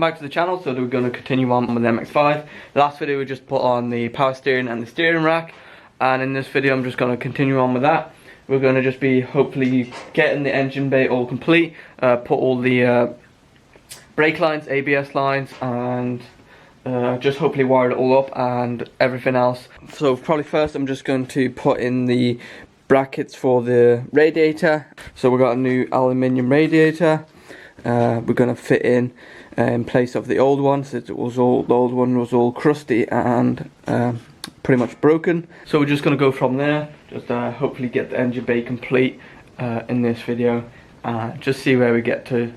back to the channel. So we're going to continue on with the MX5. The last video we just put on the power steering and the steering rack, and in this video I'm just going to continue on with that. We're going to just be hopefully getting the engine bay all complete, put all the brake lines, ABS lines, and just hopefully wire it all up and everything else. So probably first I'm just going to put in the brackets for the radiator. So we've got a new aluminium radiator. We're going to fit in place of the old one, since the old one was all crusty and pretty much broken. So we're just going to go from there, just hopefully get the engine bay complete in this video, just see where we get to.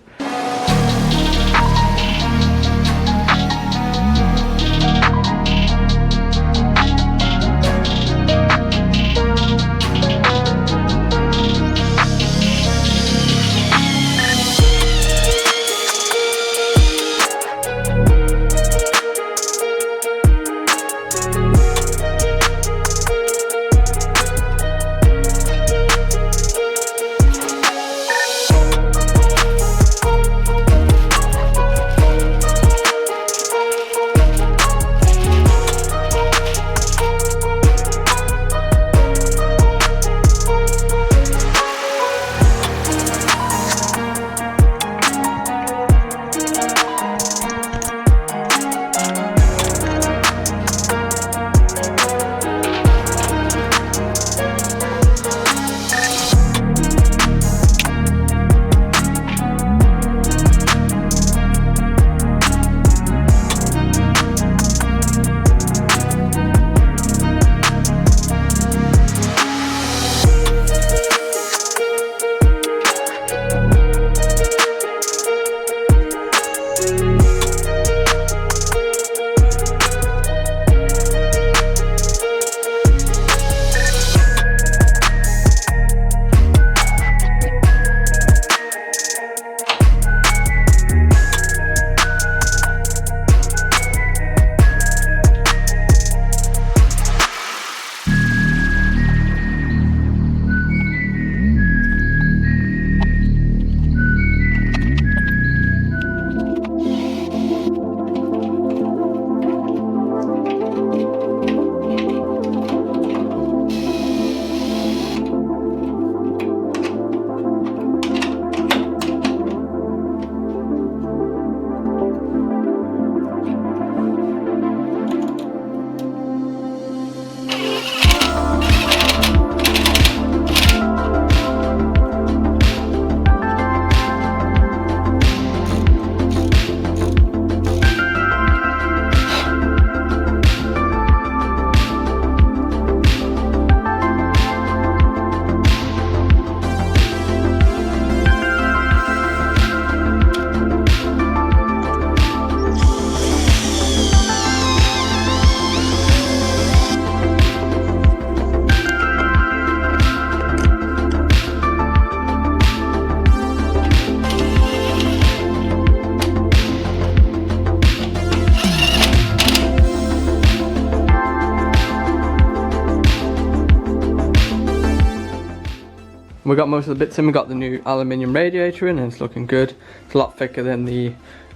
We got most of the bits in. We got the new aluminium radiator in and it's looking good. It's a lot thicker than the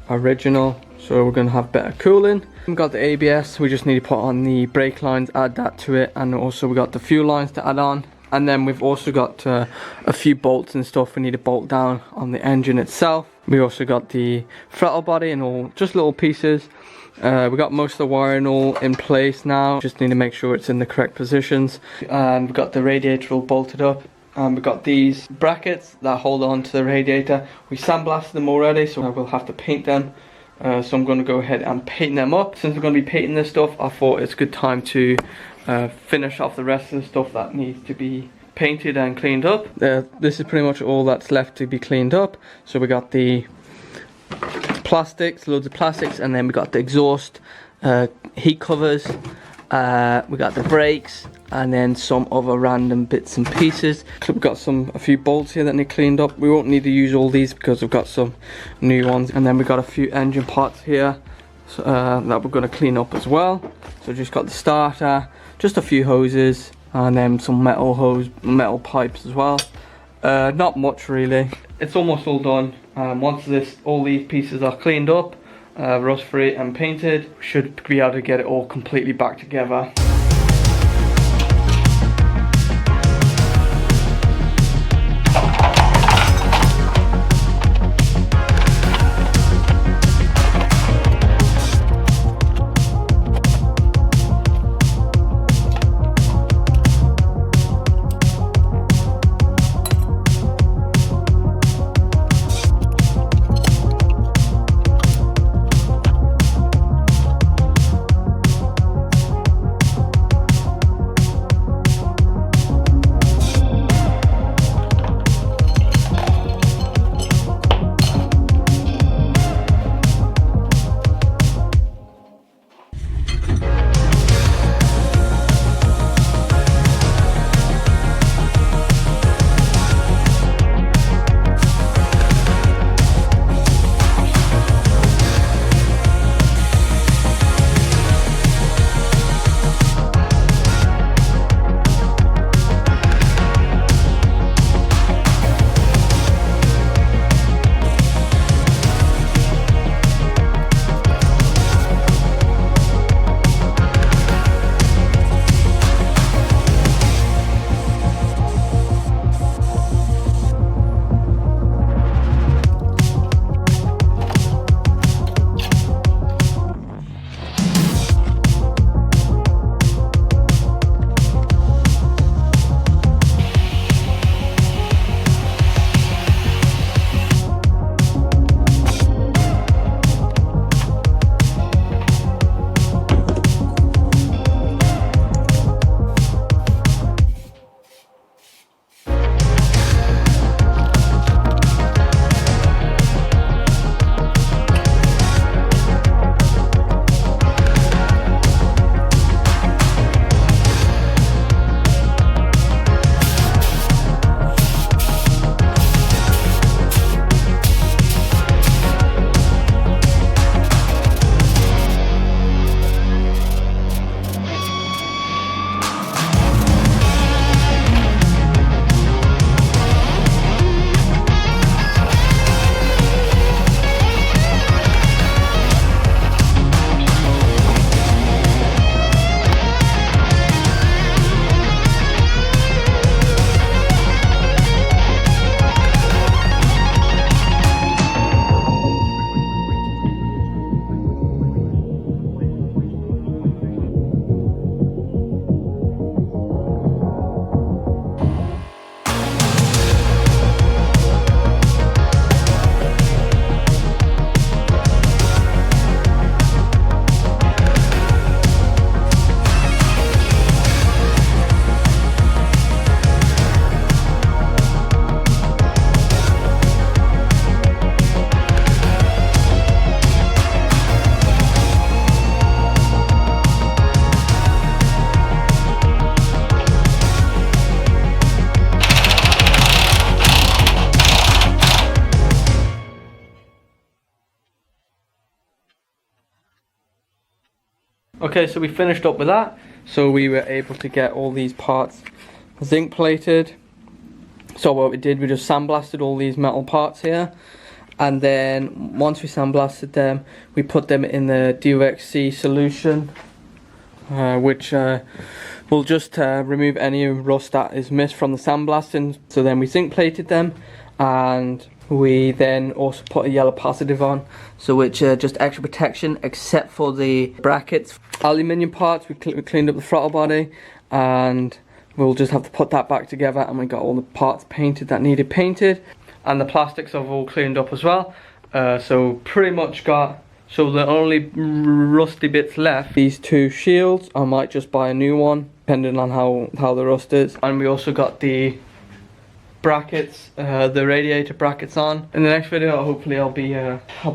original, so we're going to have better cooling. We got the ABS, we just need to put on the brake lines, add that to it, and also we got the fuel lines to add on. And then we've also got a few bolts and stuff we need to bolt down on the engine itself. We also got the throttle body and all, just little pieces. We got most of the wiring all in place now, just need to make sure it's in the correct positions. And we've got the radiator all bolted up. And we've got these brackets that hold on to the radiator. We sandblasted them already, so I will have to paint them. So I'm going to go ahead and paint them up. Since we're going to be painting this stuff, I thought it's a good time to finish off the rest of the stuff that needs to be painted and cleaned up. This is pretty much all that's left to be cleaned up. So we got the plastics, loads of plastics, and then we got the exhaust heat covers. We got the brakes, and then some other random bits and pieces. We've got a few bolts here that need cleaned up. We won't need to use all these because we've got some new ones. And then we've got a few engine parts here that we're going to clean up as well. So just got the starter, just a few hoses, and then some metal pipes as well. Not much really. It's almost all done. Once all these pieces are cleaned up, rust free and painted, should be able to get it all completely back together. Okay, so we finished up with that. So we were able to get all these parts zinc plated. So what we did, we just sandblasted all these metal parts here, and then once we sandblasted them, we put them in the DOXC solution, which will just remove any rust that is missed from the sandblasting. So then we zinc plated them, and we then also put a yellow positive on, so which just extra protection except for the brackets. Aluminium parts, we cleaned up the throttle body, and we'll just have to put that back together, and we got all the parts painted that needed painted, and the plastics have all cleaned up as well. So pretty much got, so the only rusty bits left, these two shields. I might just buy a new one depending on how the rust is. And we also got the brackets, the radiator brackets on. In the next video, hopefully I'll be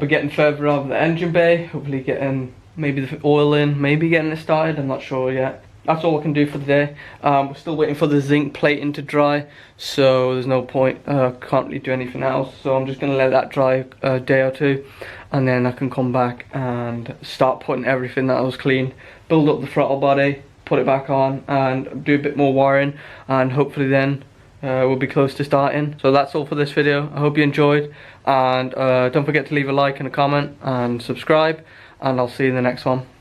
getting further out of the engine bay, hopefully getting maybe the oil in, maybe getting it started, I'm not sure yet. That's all I can do for the day. We're still waiting for the zinc plating to dry, so there's no point, can't really do anything else. So I'm just gonna let that dry a day or two, and then I can come back and start putting everything that was cleaned, build up the throttle body, put it back on, and do a bit more wiring, and hopefully then we'll be close to starting. So that's all for this video. I hope you enjoyed, and don't forget to leave a like and a comment and subscribe, and I'll see you in the next one.